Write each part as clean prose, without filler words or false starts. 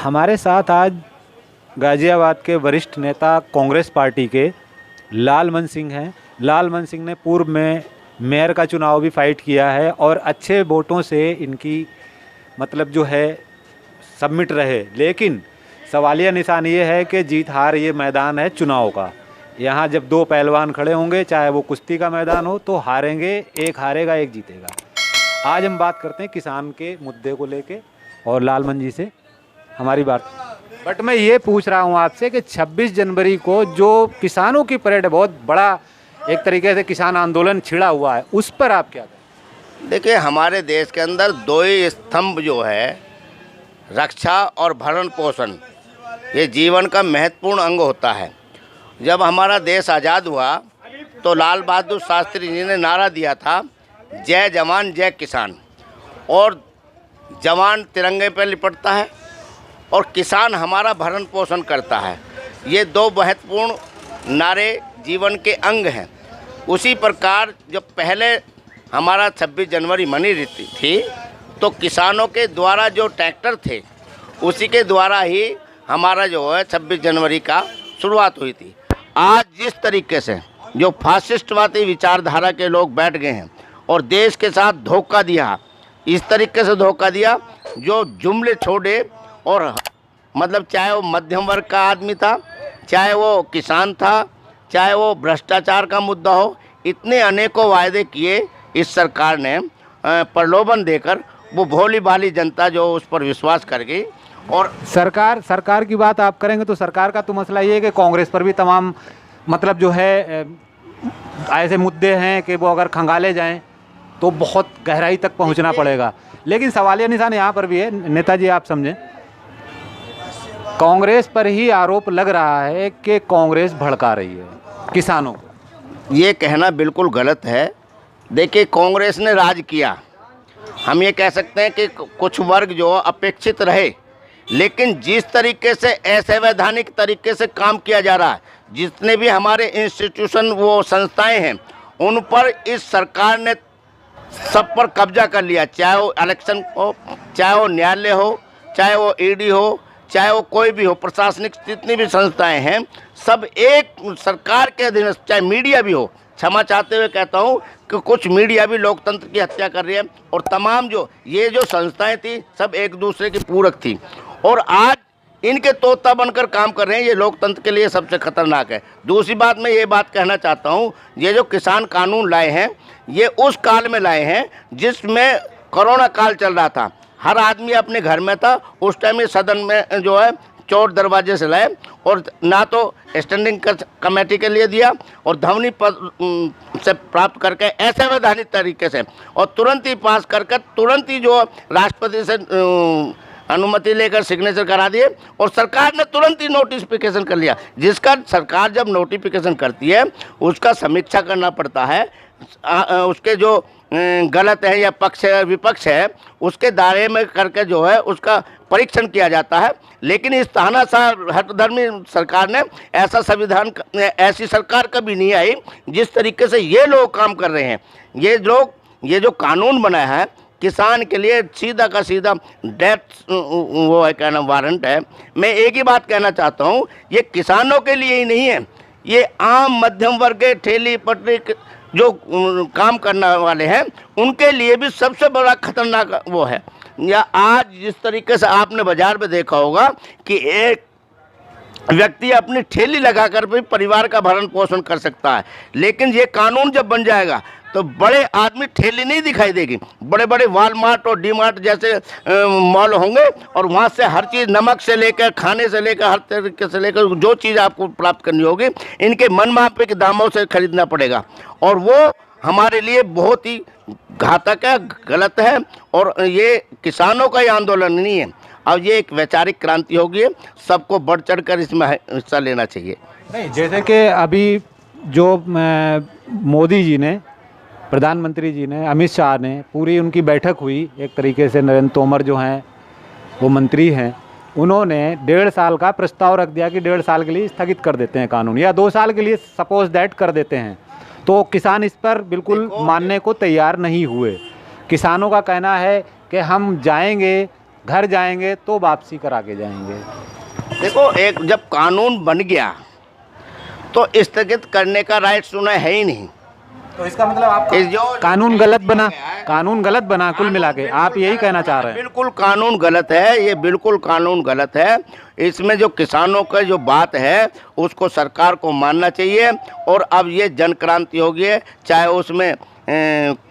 हमारे साथ आज गाज़ियाबाद के वरिष्ठ नेता कांग्रेस पार्टी के लालमन सिंह हैं। लालमन सिंह ने पूर्व में मेयर का चुनाव भी फाइट किया है और अच्छे वोटों से इनकी मतलब जो है सबमिट रहे, लेकिन सवालिया निशान ये है कि जीत हार ये मैदान है चुनाव का। यहाँ जब दो पहलवान खड़े होंगे, चाहे वो कुश्ती का मैदान हो, तो हारेंगे, एक हारेगा एक जीतेगा। आज हम बात करते हैं किसान के मुद्दे को लेके और लालमन जी से हमारी बात। बट मैं ये पूछ रहा हूँ आपसे कि 26 जनवरी को जो किसानों की परेड, बहुत बड़ा एक तरीके से किसान आंदोलन छिड़ा हुआ है, उस पर आप क्या कहें? देखिए, हमारे देश के अंदर दो ही स्तंभ जो है, रक्षा और भरण पोषण, ये जीवन का महत्वपूर्ण अंग होता है। जब हमारा देश आज़ाद हुआ तो लाल बहादुर शास्त्री जी ने नारा दिया था, जय जवान जय किसान। और जवान तिरंगे पर लिपटता है और किसान हमारा भरण पोषण करता है। ये दो महत्वपूर्ण नारे जीवन के अंग हैं। उसी प्रकार जब पहले हमारा 26 जनवरी मनी रहती थी तो किसानों के द्वारा जो ट्रैक्टर थे उसी के द्वारा ही हमारा जो है 26 जनवरी का शुरुआत हुई थी। आज जिस तरीके से जो फासिस्टवादी विचारधारा के लोग बैठ गए हैं और देश के साथ धोखा दिया, इस तरीके से धोखा दिया जो जुमले छोड़े, और मतलब चाहे वो मध्यम वर्ग का आदमी था, चाहे वो किसान था, चाहे वो भ्रष्टाचार का मुद्दा हो, इतने अनेकों वायदे किए इस सरकार ने प्रलोभन देकर। वो भोली भाली जनता जो उस पर विश्वास कर गई। और सरकार की बात आप करेंगे तो सरकार का तो मसला ये है कि कांग्रेस पर भी तमाम मतलब जो है ऐसे मुद्दे हैं कि वो अगर खंगाले जाएं तो बहुत गहराई तक पहुंचना पड़ेगा। लेकिन सवालिया निशान यहाँ पर भी है। नेताजी, आप समझें, कांग्रेस पर ही आरोप लग रहा है कि कांग्रेस भड़का रही है किसानों को। ये कहना बिल्कुल गलत है। देखिए, कांग्रेस ने राज किया, हम ये कह सकते हैं कि कुछ वर्ग जो अपेक्षित रहे, लेकिन जिस तरीके से असंवैधानिक तरीके से काम किया जा रहा है, जितने भी हमारे इंस्टीट्यूशन वो संस्थाएं हैं, उन पर इस सरकार ने सब पर कब्जा कर लिया। चाहे वो इलेक्शन हो, चाहे वो न्यायालय हो, चाहे वो ईडी हो, चाहे वो कोई भी हो, प्रशासनिक जितनी भी संस्थाएं हैं, सब एक सरकार के अधीन। चाहे मीडिया भी हो, क्षमा चाहते हुए कहता हूं कि कुछ मीडिया भी लोकतंत्र की हत्या कर रही है। और तमाम जो ये जो संस्थाएं थी, सब एक दूसरे की पूरक थी, और आज इनके तोता बनकर काम कर रहे हैं। ये लोकतंत्र के लिए सबसे खतरनाक है। दूसरी बात, मैं ये बात कहना चाहता हूँ, ये जो किसान कानून लाए हैं, ये उस काल में लाए हैं जिसमें कोरोना काल चल रहा था, हर आदमी अपने घर में था। उस टाइम ये सदन में जो है चोर दरवाजे से लाए, और ना तो स्टैंडिंग कमेटी के लिए दिया और ध्वनि से प्राप्त करके असंवैधानिक तरीके से, और तुरंत ही पास करके तुरंत ही जो राष्ट्रपति से अनुमति लेकर सिग्नेचर करा दिए, और सरकार ने तुरंत ही नोटिफिकेशन कर लिया। जिसका सरकार जब नोटिफिकेशन करती है उसका समीक्षा करना पड़ता है, उसके जो गलत है या पक्ष है विपक्ष है उसके दायरे में करके जो है उसका परीक्षण किया जाता है। लेकिन इस तानाशाह हठधर्मी सरकार ने ऐसा संविधान, ऐसी सरकार कभी नहीं आई जिस तरीके से ये लोग काम कर रहे हैं। ये जो कानून बनाया है किसान के लिए, सीधा का सीधा डेथ वो है, क्या नाम, वारंट है। मैं एक ही बात कहना चाहता हूँ, ये किसानों के लिए ही नहीं है, ये आम मध्यम वर्ग के ठेली पटरी जो काम करने वाले हैं उनके लिए भी सबसे बड़ा खतरनाक वो है। या आज जिस तरीके से आपने बाजार में देखा होगा कि एक व्यक्ति अपनी ठेली लगाकर भी परिवार का भरण पोषण कर सकता है, लेकिन ये कानून जब बन जाएगा तो बड़े आदमी ठेली नहीं दिखाई देगी। बड़े बड़े वॉलमार्ट और डीमार्ट जैसे मॉल होंगे, और वहाँ से हर चीज़, नमक से लेकर खाने से लेकर हर तरीके से लेकर जो चीज़ आपको प्राप्त करनी होगी, इनके मनमाफिक के दामों से खरीदना पड़ेगा, और वो हमारे लिए बहुत ही घातक है, गलत है। और ये किसानों का ही आंदोलन नहीं है, अब ये एक वैचारिक क्रांति होगी। सबको बढ़ चढ़ कर इसमें हिस्सा लेना चाहिए। नहीं, जैसे कि अभी जो मोदी जी ने, प्रधानमंत्री जी ने, अमित शाह ने, पूरी उनकी बैठक हुई एक तरीके से, नरेंद्र तोमर जो हैं वो मंत्री हैं, उन्होंने 1.5 साल का प्रस्ताव रख दिया कि 1.5 साल के लिए स्थगित कर देते हैं कानून, या 2 साल के लिए सपोज दैट कर देते हैं। तो किसान इस पर बिल्कुल मानने को तैयार नहीं हुए। किसानों का कहना है कि हम जाएंगे घर जाएंगे तो वापसी करा के जाएंगे। देखो, एक जब कानून बन गया तो स्थगित करने का राइट सुना है ही नहीं। तो इसका मतलब आप इस जो कानून गलत बना, कानून गलत बना कुल मिला के, आप यही कहना चाह रहे हैं? बिल्कुल कानून गलत है, ये बिल्कुल कानून गलत है। इसमें जो किसानों का जो बात है उसको सरकार को मानना चाहिए। और अब ये जन क्रांति होगी है, चाहे उसमें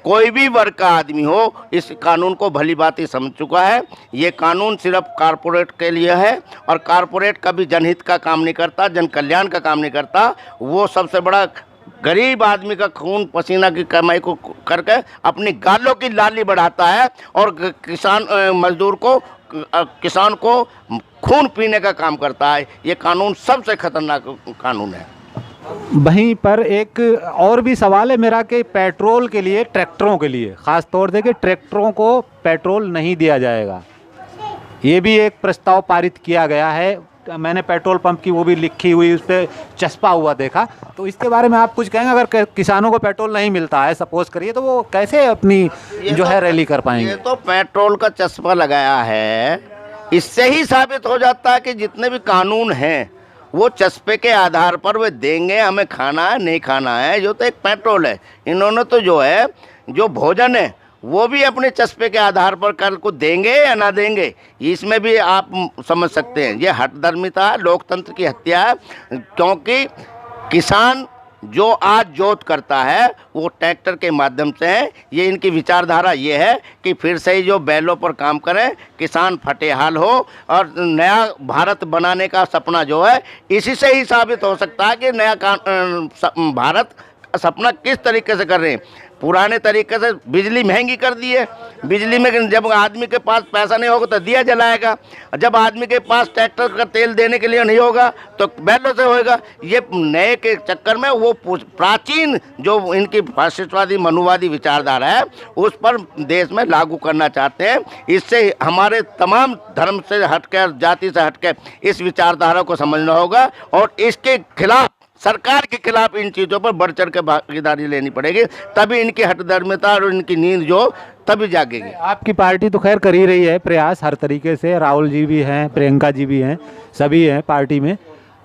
कोई भी वर्ग का आदमी हो, इस कानून को भली भांति समझ चुका है। ये कानून सिर्फ कारपोरेट के लिए है और कारपोरेट कभी जनहित का काम नहीं करता, जन कल्याण का काम नहीं करता। वो सबसे बड़ा गरीब आदमी का खून पसीना की कमाई को करके अपनी गालों की लाली बढ़ाता है और किसान मजदूर को, किसान को खून पीने का काम करता है। ये कानून सबसे खतरनाक कानून है। वहीं पर एक और भी सवाल है मेरा कि पेट्रोल के लिए, ट्रैक्टरों के लिए ख़ास तौर से कि ट्रैक्टरों को पेट्रोल नहीं दिया जाएगा, ये भी एक प्रस्ताव पारित किया गया है। मैंने पेट्रोल पंप की वो भी लिखी हुई उस पर चस्पा हुआ देखा, तो इसके बारे में आप कुछ कहेंगे? अगर किसानों को पेट्रोल नहीं मिलता है सपोज करिए, तो वो कैसे अपनी जो है रैली कर पाएंगे? ये तो पेट्रोल का चस्पा लगाया है, इससे ही साबित हो जाता है कि जितने भी कानून हैं वो चस्पे के आधार पर वे देंगे, हमें खाना है नहीं खाना है। जो तो एक पेट्रोल है, इन्होंने तो जो है जो भोजन है वो भी अपने चस्पे के आधार पर कल को देंगे या ना देंगे। इसमें भी आप समझ सकते हैं ये हठधर्मिता, लोकतंत्र की हत्या है। क्योंकि किसान जो आज जोत करता है वो ट्रैक्टर के माध्यम से है। ये इनकी विचारधारा ये है कि फिर से ही जो बैलों पर काम करें, किसान फटेहाल हो और नया भारत बनाने का सपना जो है इसी से ही साबित हो सकता है कि नया भारत सपना किस तरीके से कर रहे हैं। पुराने तरीके से बिजली महंगी कर दी है। बिजली में जब आदमी के पास पैसा नहीं होगा तो दिया जलाएगा, जब आदमी के पास ट्रैक्टर का तेल देने के लिए नहीं होगा तो बैलों से होएगा। ये नए के चक्कर में वो प्राचीन जो इनकी फासिस्टवादी मनुवादी विचारधारा है उस पर देश में लागू करना चाहते हैं। इससे हमारे तमाम धर्म से हटकर, जाति से हटकर इस विचारधारा को समझना होगा और इसके खिलाफ, सरकार के खिलाफ इन चीज़ों पर बढ़ चढ़ के भागीदारी लेनी पड़ेगी, तभी इनकी हठधर्मिता और इनकी नींद जो तभी जागेगी। आपकी पार्टी तो खैर कर ही रही है प्रयास हर तरीके से, राहुल जी भी हैं, प्रियंका जी भी हैं, सभी हैं पार्टी में,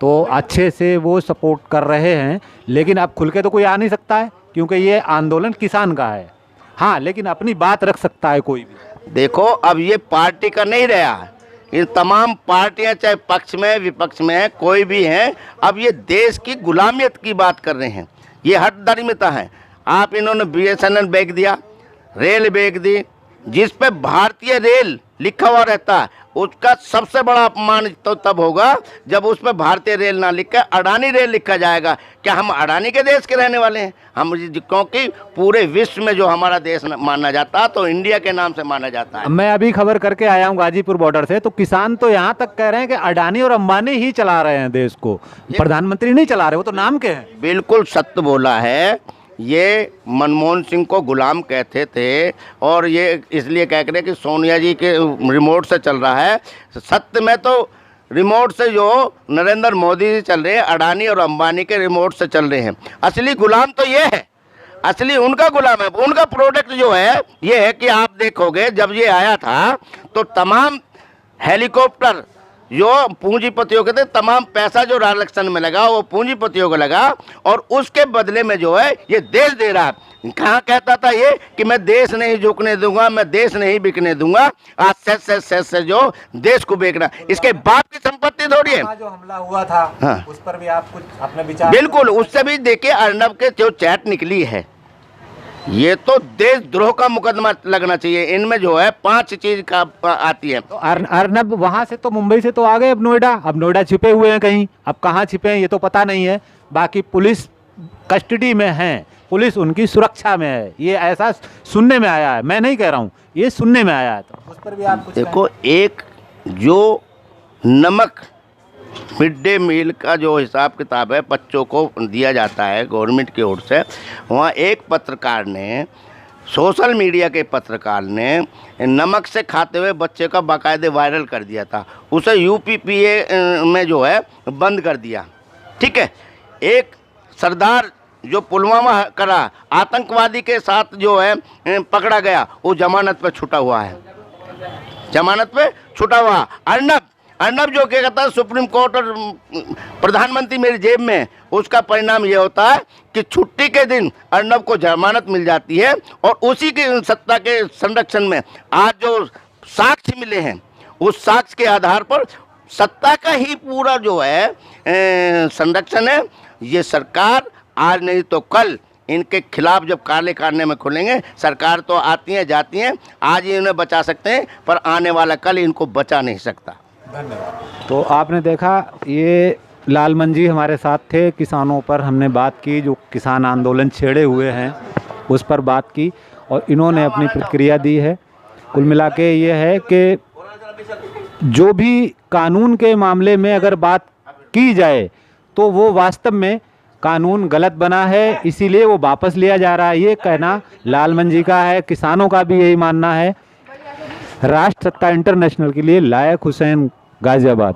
तो अच्छे से वो सपोर्ट कर रहे हैं। लेकिन अब खुल के तो कोई आ नहीं सकता है क्योंकि ये आंदोलन किसान का है। हाँ, लेकिन अपनी बात रख सकता है कोई भी। देखो, अब ये पार्टी का नहीं रहा, इन तमाम पार्टियां चाहे पक्ष में विपक्ष में है, कोई भी हैं, अब ये देश की गुलामियत की बात कर रहे हैं। ये हठधर्मिता है। आप इन्होंने BSNL बेच दिया, रेल बेच दी, जिस पे भारतीय रेल लिखा हुआ रहता है उसका सबसे बड़ा अपमान तो तब होगा जब उस पर भारतीय रेल ना लिख कर अडानी रेल लिखा जाएगा। क्या हम अडानी के देश के रहने वाले हैं? हम, क्योंकि पूरे विश्व में जो हमारा देश माना जाता है तो इंडिया के नाम से माना जाता है। मैं अभी खबर करके आया हूँ गाजीपुर बॉर्डर से, तो किसान तो यहाँ तक कह रहे हैं कि अडानी और अंबानी ही चला रहे हैं देश को, प्रधानमंत्री नहीं चला रहे, वो तो नाम के हैं। बिल्कुल सत्य बोला है। ये मनमोहन सिंह को गुलाम कहते थे और ये इसलिए कह रहे कि सोनिया जी के रिमोट से चल रहा है। सत्य में तो रिमोट से जो नरेंद्र मोदी जी चल रहे हैं, अडानी और अंबानी के रिमोट से चल रहे हैं। असली गुलाम तो ये है, असली उनका गुलाम है। उनका प्रोडक्ट जो है ये है कि आप देखोगे जब ये आया था तो तमाम हेलीकॉप्टर जो पूंजीपतियों के थे, तमाम पैसा जो आरक्षण में लगा वो पूंजीपतियों को लगा और उसके बदले में जो है ये देश दे रहा है। कहाँ कहता था ये कि मैं देश नहीं झुकने दूंगा, मैं देश नहीं बिकने दूंगा। आज से जो देश को बेचना, इसके बाप की संपत्ति थोड़ी है। जो हमला हुआ था, हाँ, उस पर भी आप कुछ अपने विचार? बिल्कुल, उससे भी देखिए अर्नब के जो चैट निकली है, ये तो देशद्रोह का मुकदमा लगना चाहिए। इनमें जो है 5 चीज का आती है। तो अर्नब वहां से तो मुंबई से तो आ गए, अब नोएडा छिपे हुए हैं कहीं, अब कहाँ छिपे हैं ये तो पता नहीं है। बाकी पुलिस कस्टडी में है, पुलिस उनकी सुरक्षा में है, ये ऐसा सुनने में आया है, मैं नहीं कह रहा हूँ, ये सुनने में आया है। तो उस पर भी आप कुछ देखो, एक जो नमक मिड डे मील का जो हिसाब किताब है बच्चों को दिया जाता है गवर्नमेंट की ओर से, वहाँ एक पत्रकार ने, सोशल मीडिया के पत्रकार ने नमक से खाते हुए बच्चे का बाकायदे वायरल कर दिया था। उसे UPPA में जो है बंद कर दिया। ठीक है, एक सरदार जो पुलवामा करा आतंकवादी के साथ जो है पकड़ा गया, वो जमानत पर छूटा हुआ है। जमानत पे छुटा हुआ। अर्नब जो क्या कहता है सुप्रीम कोर्ट और प्रधानमंत्री मेरी जेब में, उसका परिणाम ये होता है कि छुट्टी के दिन अर्नब को जमानत मिल जाती है और उसी की सत्ता के संरक्षण में आज जो साक्ष्य मिले हैं उस साक्ष्य के आधार पर सत्ता का ही पूरा जो है संरक्षण है। ये सरकार आज नहीं तो कल इनके खिलाफ जब काले कारने में खुलेंगे, सरकार तो आती हैं जाती हैं, आज ही इन्हें बचा सकते हैं पर आने वाला कल इनको बचा नहीं सकता। तो आपने देखा ये लालमन जी हमारे साथ थे, किसानों पर हमने बात की, जो किसान आंदोलन छेड़े हुए हैं उस पर बात की और इन्होंने अपनी प्रतिक्रिया दी है। कुल मिला के ये है कि जो भी कानून के मामले में अगर बात की जाए तो वो वास्तव में कानून गलत बना है, इसीलिए वो वापस लिया जा रहा है, ये कहना लालमन जी का है। किसानों का भी यही मानना है। राष्ट्र सत्ता इंटरनेशनल के लिए लायक हुसैन, गाजियाबाद।